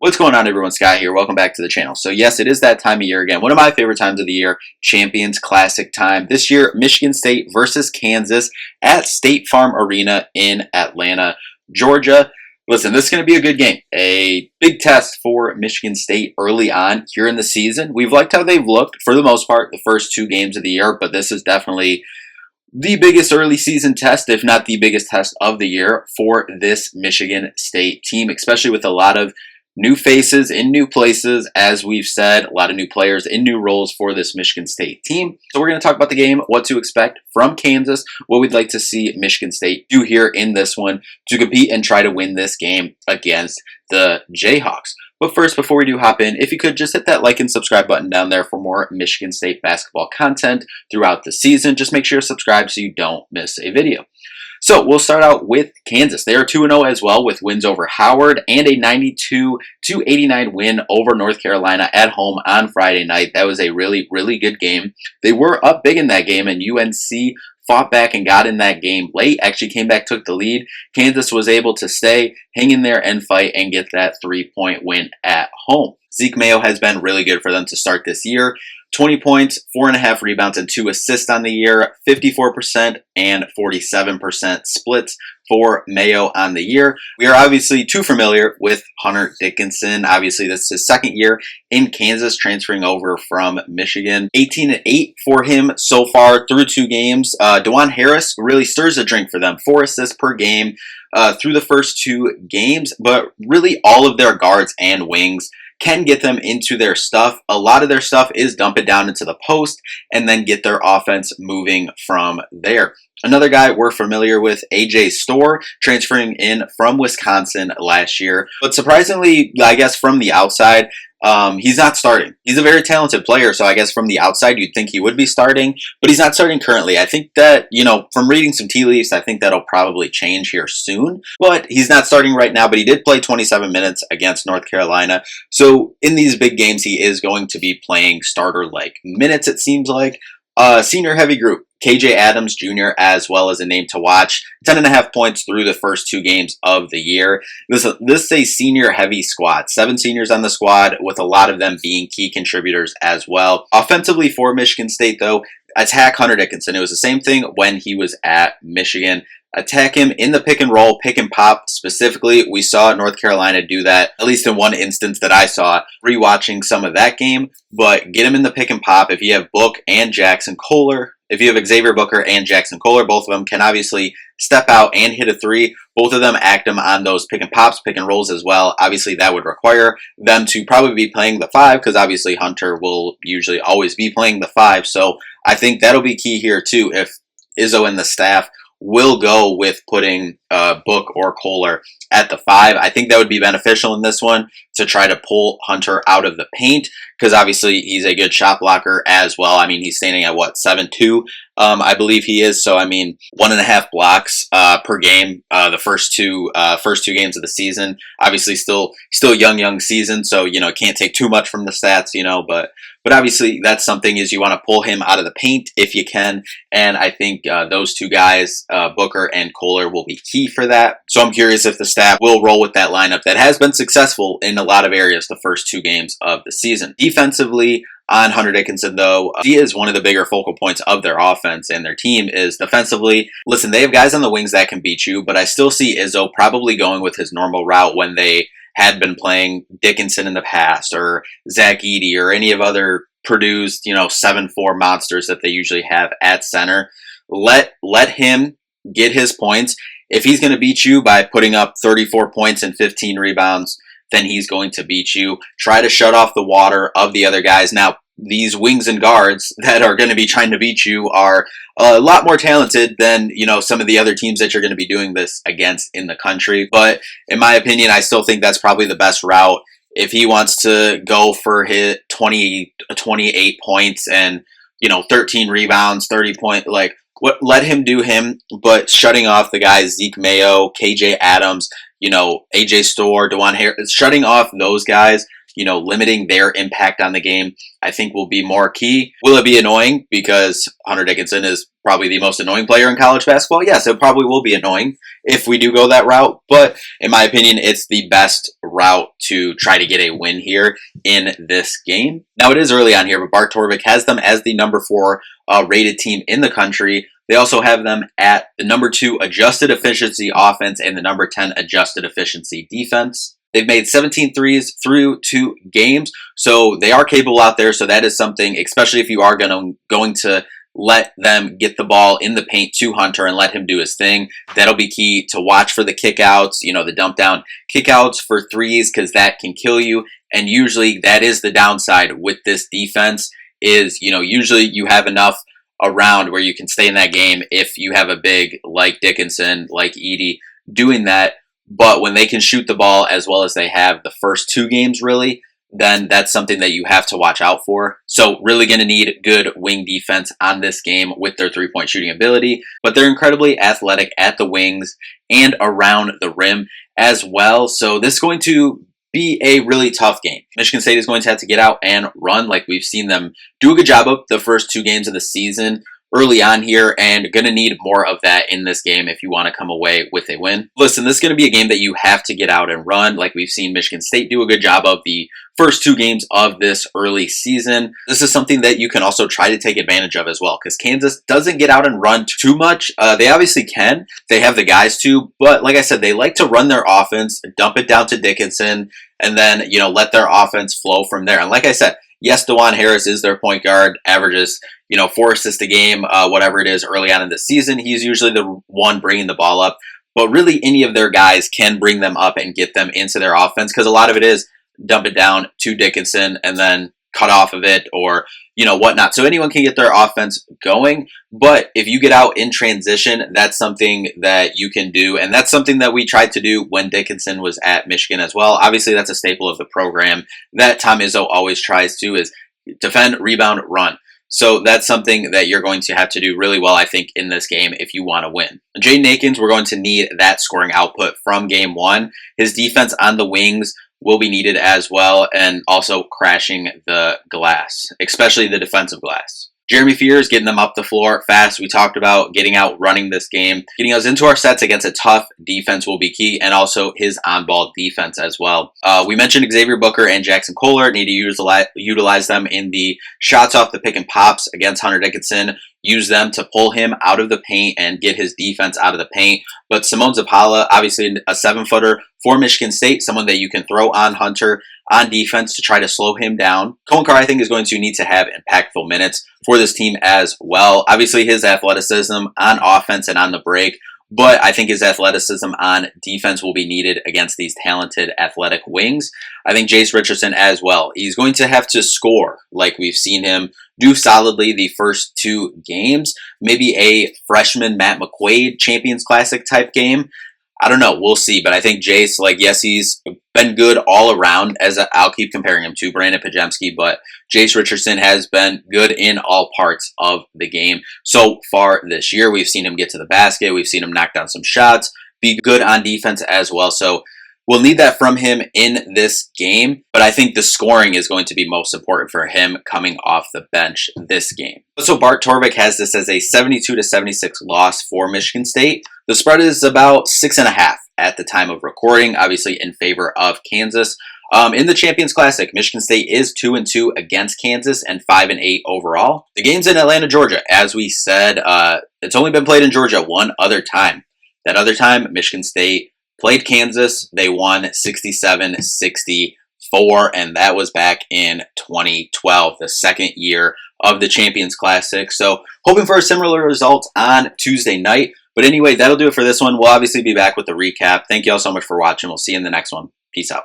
What's going on, everyone? Scott here. Welcome back to the channel. So yes, it is that time of year again. One of my favorite times of the year, Champions Classic time. This year, Michigan State versus Kansas at State Farm Arena in Atlanta, Georgia. Listen, this is going to be a good game. A big test for Michigan State early on here in the season. We've liked how they've looked for the most part the first two games of the year, but this is definitely the biggest early season test, if not the biggest test of the year for this Michigan State team, especially with a lot of new faces in new places, as we've said, a lot of new players in new roles for this Michigan State team. So we're going to talk about the game, what to expect from Kansas, what we'd like to see Michigan State do here in this one to compete and try to win this game against the Jayhawks. But first, before we do hop in, if you could just hit that like and subscribe button down there for more Michigan State basketball content throughout the season. Just make sure to subscribe so you don't miss a video. So we'll start out with Kansas. They are 2-0 as well with wins over Howard and a 92-89 win over North Carolina at home on Friday night. That was a really, really good game. They were up big in that game, and UNC fought back and got in that game late, actually came back, took the lead. Kansas was able to stay, hang in there and fight and get that 3-point win at home. Zeke Mayo has been really good for them to start this year. 20 points, 4.5 rebounds, and 2 assists on the year, 54% and 47% splits for Mayo on the year. We are obviously too familiar with Hunter Dickinson. Obviously, this is his second year in Kansas, transferring over from Michigan. 18-8 for him so far through 2 games. DeJuan Harris really stirs a drink for them. 4 assists per game through the first 2 games, but really all of their guards and wings can get them into their stuff. A lot of their stuff is dump it down into the post and then get their offense moving from there. Another guy we're familiar with, AJ Storr, transferring in from Wisconsin last year. But surprisingly, I guess from the outside, he's not starting. He's a very talented player, so I guess from the outside you'd think he would be starting, but he's not starting currently. I think that, from reading some tea leaves, I think that'll probably change here soon, but he's not starting right now, but he did play 27 minutes against North Carolina. So in these big games, he is going to be playing starter-like minutes, it seems like. Senior heavy group, KJ Adams Jr. as well as a name to watch. 10.5 points through the first 2 games of the year. This is a senior heavy squad. 7 seniors on the squad, with a lot of them being key contributors as well. Offensively for Michigan State, though, attack Hunter Dickinson. It was the same thing when he was at Michigan. Attack him in the pick and roll, pick and pop specifically. We saw North Carolina do that, at least in one instance that I saw, rewatching some of that game. But get him in the pick and pop. If you have Book and Jackson Kohler, if you have Xavier Booker and Jackson Kohler, both of them can obviously step out and hit a 3. Both of them act them on those pick and pops, pick and rolls as well. Obviously, that would require them to probably be playing the 5, because obviously Hunter will usually always be playing the 5. So I think that'll be key here too, if Izzo and the staff will go with putting Book or Kohler at the 5. I think that would be beneficial in this one to try to pull Hunter out of the paint, because obviously he's a good shot blocker as well. I mean, he's standing at what, 7'2", I believe he is. So I mean, 1.5 blocks per game. The first two games of the season. Obviously, still young season. So it can't take too much from the stats. But obviously that's something, is you want to pull him out of the paint if you can. And I think those 2 guys, Booker and Kohler, will be key for that. So I'm curious if the staff will roll with that lineup that has been successful in a lot of areas the first 2 games of the season. Defensively, on Hunter Dickinson, though, he is one of the bigger focal points of their offense, and their team is defensively. Listen, they have guys on the wings that can beat you, but I still see Izzo probably going with his normal route when they had been playing Dickinson in the past, or Zach Edey, or any of other Purdue's 7'4" monsters that they usually have at center. Let him get his points. If he's going to beat you by putting up 34 points and 15 rebounds, then he's going to beat you. Try to shut off the water of the other guys. Now, these wings and guards that are going to be trying to beat you are a lot more talented than, some of the other teams that you're going to be doing this against in the country. But in my opinion, I still think that's probably the best route. If he wants to go for his 28 points and, 13 rebounds, 30 points, let him do him, but shutting off the guys, Zeke Mayo, KJ Adams, AJ Storr, DeJuan Harris, shutting off those guys, limiting their impact on the game, I think will be more key. Will it be annoying? Because Hunter Dickinson is probably the most annoying player in college basketball? Yes, it probably will be annoying if we do go that route, but in my opinion, it's the best route to try to get a win here in this game. Now, it is early on here, but Bart Torvik has them as the number 4 rated team in the country. They also have them at the number 2 adjusted efficiency offense and the number 10 adjusted efficiency defense. They've made 17 threes through 2 games, so they are capable out there. So that is something, especially if you are going to let them get the ball in the paint to Hunter and let him do his thing. That'll be key to watch for the kickouts, the dump down kickouts for threes, because that can kill you. And usually that is the downside with this defense is, usually you have enough around where you can stay in that game if you have a big like Dickinson, like Edey doing that. But when they can shoot the ball as well as they have the first 2 games, really, then that's something that you have to watch out for. So really going to need good wing defense on this game with their 3-point shooting ability, but they're incredibly athletic at the wings and around the rim as well. So this is going to be a really tough game. Michigan State is going to have to get out and run like we've seen them do a good job of the first 2 games of the season early on here, and going to need more of that in this game if you want to come away with a win. Listen, this is going to be a game that you have to get out and run like we've seen Michigan State do a good job of the first 2 games of this early season. This is something that you can also try to take advantage of as well, because Kansas doesn't get out and run too much. They obviously can. They have the guys to, but like I said, they like to run their offense, dump it down to Dickinson, and then, let their offense flow from there. And like I said, yes, DeJuan Harris is their point guard, averages 4 assists a game, whatever it is early on in the season. He's usually the one bringing the ball up. But really, any of their guys can bring them up and get them into their offense, because a lot of it is dump it down to Dickinson and then cut off of it or, whatnot. So anyone can get their offense going. But if you get out in transition, that's something that you can do. And that's something that we tried to do when Dickinson was at Michigan as well. Obviously, that's a staple of the program that Tom Izzo always tries to, is defend, rebound, run. So that's something that you're going to have to do really well, I think, in this game if you want to win. Jaden Akins, we're going to need that scoring output from game 1. His defense on the wings will be needed as well, and also crashing the glass, especially the defensive glass. Jeremy Fears getting them up the floor fast. We talked about getting out running this game. Getting us into our sets against a tough defense will be key, and also his on-ball defense as well. We mentioned Xavier Booker and Jackson Kohler. Need to utilize them in the shots off the pick and pops against Hunter Dickinson. Use them to pull him out of the paint and get his defense out of the paint. But Simone Zapala, obviously a 7-footer for Michigan State, someone that you can throw on Hunter on defense to try to slow him down. Cohen Carr, I think, is going to need to have impactful minutes for this team as well. Obviously, his athleticism on offense and on the break, but I think his athleticism on defense will be needed against these talented athletic wings. I think Jace Richardson as well. He's going to have to score like we've seen him do solidly the first 2 games. Maybe a freshman Matt McQuaid Champions Classic type game. I don't know. We'll see. But I think Jace, yes, he's been good all around. I'll keep comparing him to Brandon Pajemski, but Jace Richardson has been good in all parts of the game so far this year. We've seen him get to the basket. We've seen him knock down some shots, be good on defense as well. So we'll need that from him in this game, but I think the scoring is going to be most important for him coming off the bench this game. So Bart Torvik has this as a 72-76 loss for Michigan State. The spread is about 6.5 at the time of recording, obviously in favor of Kansas. In the Champions Classic, Michigan State is 2-2 against Kansas and 5-8 overall. The game's in Atlanta, Georgia. As we said, it's only been played in Georgia one other time. That other time, Michigan State played Kansas. They won 67-64, and that was back in 2012, the second year of the Champions Classic. So hoping for a similar result on Tuesday night. But anyway, that'll do it for this one. We'll obviously be back with a recap. Thank you all so much for watching. We'll see you in the next one. Peace out.